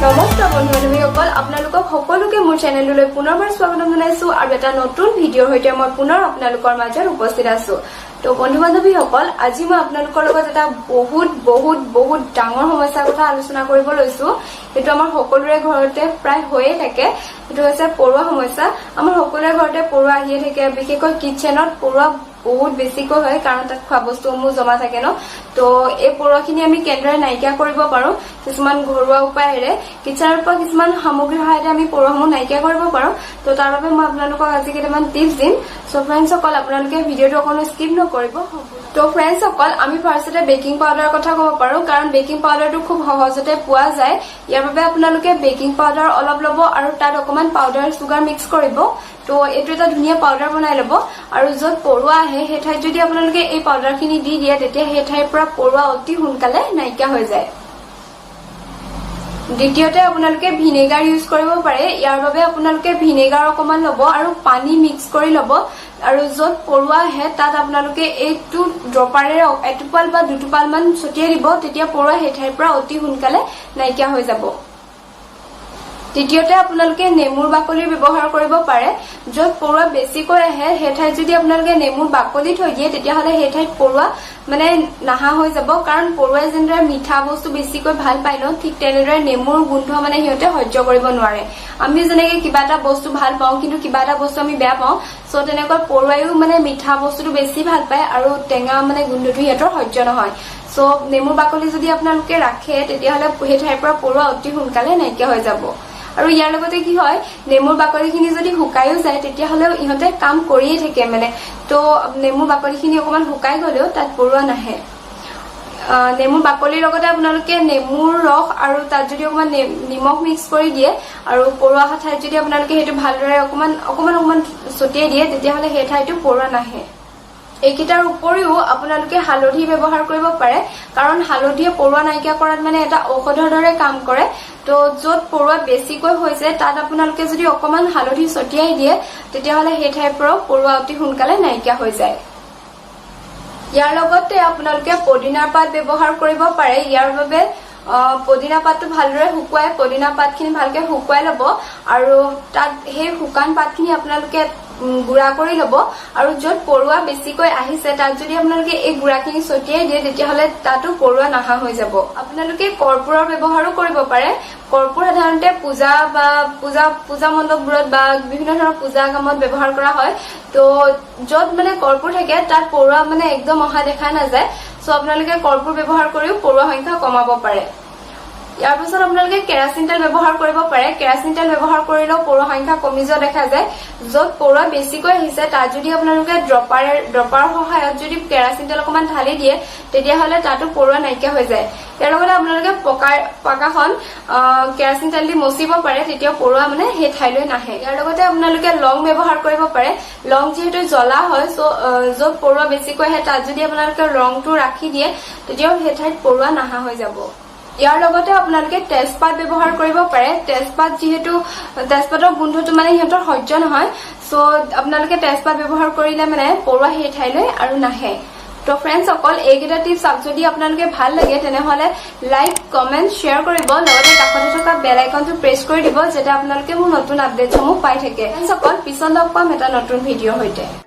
নমস্কাৰ বন্ধু-বান্ধৱীসকল, আপোনালোকক সকলোকে মোৰ চেনেললৈ পুনৰবাৰ স্বাগতম জনাইছো আৰু এটা নতুন ভিডিঅ'ৰ সৈতে মই পুনৰ আপোনালোকৰ মাজত উপস্থিত আছো। তো বন্ধু-বান্ধৱীসকল, আজি মই আপোনালোকৰ লগত এটা বহুত ডাঙৰ সমস্যাৰ কথা আলোচনা কৰিব লৈছো। সেইটো আমাৰ সকলোৰে ঘৰতে প্ৰায় হৈয়ে থাকে। সেইটো হৈছে পৰুৱা সমস্যা। আমাৰ সকলোৰে ঘৰতে পৰুৱা আহিয়ে থাকে, বিশেষকৈ কিচেনত পৰুৱা বহুত বেছিকৈ হয়, কাৰণ তাত খোৱা বস্তুসমূহ জমা থাকে ন। তো এই পৰুৱাখিনি আমি কেনেদৰে নাইকিয়া কৰিব পাৰো, কিছুমান ঘৰুৱা উপায়েৰে কিচেনৰ পৰা কিছুমান সামগ্ৰীৰ সহায়তে আমি পৰুৱাসমূহ নাইকিয়া কৰিব পাৰো। তো তাৰ বাবে মই আপোনালোকক আজি কেইটামান টিপছ দিম। সো ফ্ৰেণ্ডসকল, আপোনালোকে ভিডিঅ'টো অকণো স্কিপ নকৰিব। তো ফ্ৰেণ্ডসকল, আমি ফাৰ্ষ্টতে বেকিং পাউডাৰৰ কথা ক'ব পাৰো, কাৰণ বেকিং পাউডাৰটো খুব সহজতে পোৱা যায়। ইয়াৰ বাবে আপোনালোকে বেকিং পাউডাৰ অলপ ল'ব আৰু তাত অকণমান পাউডাৰ চুগাৰ মিক্স কৰিব। তো এইটো এটা ধুনীয়া পাউডাৰ বনাই ল'ব আৰু য'ত পৰুৱা আহে সেই ঠাইত যদি আপোনালোকে এই পাউডাৰখিনি দি দিয়ে, তেতিয়া সেই ঠাইৰ পৰা পৰুৱা অতি সোনকালে নাইকিয়া হৈ যায়। দ্বিতীয়তে আপোনালোকে ভিনেগাৰ ইউজ কৰিব পাৰে। ইয়াৰ বাবে আপোনালোকে ভিনেগাৰ অকণমান ল'ব আৰু পানী মিক্স কৰি ল'ব আৰু য'ত পৰুৱা আহে তাত আপোনালোকে এইটো ড্ৰপাৰে এটোপাল বা দুটোপাল মান ছটিয়াই দিব, তেতিয়া পৰুৱা সেই ঠাইৰ পৰা অতি সোনকালে নাইকিয়া হৈ যাব। তৃতীয়তে আপোনালোকে নেমুৰ বাকলিৰ ব্যৱহাৰ কৰিব পাৰে। য'ত পৰুৱা বেছিকৈ আহে সেই ঠাইত যদি আপোনালোকে নেমুৰ বাকলি থৈ দিয়ে, তেতিয়াহ'লে সেই ঠাইত পৰুৱা মানে নাহা হৈ যাব। কাৰণ পৰুৱাই যেনেদৰে মিঠা বস্তু বেছিকৈ ভাল পায় ন, ঠিক তেনেদৰে নেমুৰ গোন্ধ মানে সিহঁতে সহ্য কৰিব নোৱাৰে। আমি যেনেকে কিবা এটা বস্তু ভাল পাওঁ, কিন্তু কিবা এটা বস্তু আমি বেয়া পাওঁ, চ' তেনেকৈ পৰুৱাইও মানে মিঠা বস্তুটো বেছি ভাল পায় আৰু টেঙা মানে গোন্ধটো সিহঁতৰ সহ্য নহয়। চ' নেমুৰ বাকলি যদি আপোনালোকে ৰাখে, তেতিয়াহ'লে সেই ঠাইৰ পৰা পৰুৱা অতি সোনকালে নাইকিয়া হৈ যাব। আৰু ইয়াৰ লগতে কি হয়, নেমুৰ বাকলিখিনি যদি শুকাইও যায়, তেতিয়াহ'লেও ইহঁতে কাম কৰিয়ে থাকে মানে। তো নেমুৰ বাকলিখিনি অকণমান শুকাই গ'লেও তাত পৰুৱা নাহে। নেমুৰ বাকলিৰ লগতে আপোনালোকে নেমুৰ ৰস আৰু তাত যদি অকণমান নিমখ মিক্স কৰি দিয়ে আৰু পৰুৱা ঠাইত যদি আপোনালোকে সেইটো ভালদৰে অকণমান ছটিয়াই দিয়ে, তেতিয়াহ'লে সেই ঠাইতো পৰুৱা নাহে। এইকেইটাৰ উপৰিও আপোনালোকে হালধি ব্যৱহাৰ কৰিব পাৰে, কাৰণ হালধিয়ে পৰুৱা নাইকিয়া কৰাত মানে এটা ঔষধৰ দৰে কাম কৰে। তো য'ত পৰুৱা বেছিকৈ হৈছে তাত আপোনালোকে যদি অকণমান হালধি ছটিয়াই দিয়ে, তেতিয়াহ'লে সেই ঠাইৰ পৰাও পৰুৱা অতি সোনকালে নাইকিয়া হৈ যায়। ইয়াৰ লগতে আপোনালোকে পদিনাৰ পাত ব্যৱহাৰ কৰিব পাৰে। ইয়াৰ বাবে পদিনা পাতটো ভালদৰে শুকুৱাই পদিনা পাতখিনি ভালকে শুকুৱাই ল'ব আৰু তাত সেই শুকান পাতখিনি আপোনালোকে গুড়া কৰি ল'ব আৰু য'ত পৰুৱা বেছিকৈ আহিছে তাত যদি আপোনালোকে এই গুড়াখিনি ছটিয়াই দিয়ে, তেতিয়াহ'লে তাতো পৰুৱা নাহা হৈ যাব। আপোনালোকে কৰ্পূৰৰ ব্যৱহাৰো কৰিব পাৰে। কৰ্পূৰ সাধাৰণতে পূজা মণ্ডপবোৰত বা বিভিন্ন ধৰণৰ পূজা কামত ব্যৱহাৰ কৰা হয়। তো য'ত মানে কৰ্পূৰ থাকে তাত পৰুৱা মানে একদম অহা দেখা নাযায়। চ' আপোনালোকে কৰ্পূৰ ব্যৱহাৰ কৰিও পৰুৱা সংখ্যা কমাব পাৰে। ইয়াৰ পিছত আপোনালোকে কেৰাচিন তেল ব্যৱহাৰ কৰিব পাৰে। কেৰাচিন তেল ব্যৱহাৰ কৰিলেও পৰুৱা সংখ্যা কমি যোৱা দেখা যায়। য'ত পৰুৱা বেছিকৈ আহিছে তাত যদি আপোনালোকে ড্ৰপাৰৰ সহায়ত যদি কেৰাচিন তেল অকণমান ঢালি দিয়ে, তেতিয়াহ'লে তাতো পৰুৱা নাইকিয়া হৈ যায়। ইয়াৰ লগতে আপোনালোকে পকাখন কেৰাচিন তেল দি মচিব পাৰে, তেতিয়াও পৰুৱা মানে সেই ঠাইলৈ নাহে। ইয়াৰ লগতে আপোনালোকে লং ব্যৱহাৰ কৰিব পাৰে। লং যিহেতু জ্বলা হয়, চ' য'ত পৰুৱা বেছিকৈ আহে তাত যদি আপোনালোকে লংটো ৰাখি দিয়ে, তেতিয়াও সেই ঠাইত পৰুৱা নাহা হৈ যাব। ইয়াৰ লগতে আপোনালোকে তেজপাত ব্যৱহাৰ কৰিব পাৰে। তেজপাতৰ গোন্ধটো মানে সিহঁতৰ সহ্য নহয়, চ' আপোনালোকে তেজপাত ব্যৱহাৰ কৰিলে মানে পৰুৱা সেই ঠাইলৈ আৰু নাহে। তো ফ্ৰেণ্ডসকল, এইকেইটা টিপছ যদি আপোনালোকে ভাল লাগে, তেনেহ'লে লাইক, কমেণ্ট, শ্বেয়াৰ কৰিব। লগতে কাষতে থকা বেল আইকনটো প্ৰেছ কৰি দিব, যাতে আপোনালোকে মোৰ নতুন আপডেটসমূহ পাই থাকে। ফ্ৰেণ্ডসকল, পিছত লগ পাম এটা নতুন ভিডিঅ'ৰ সৈতে।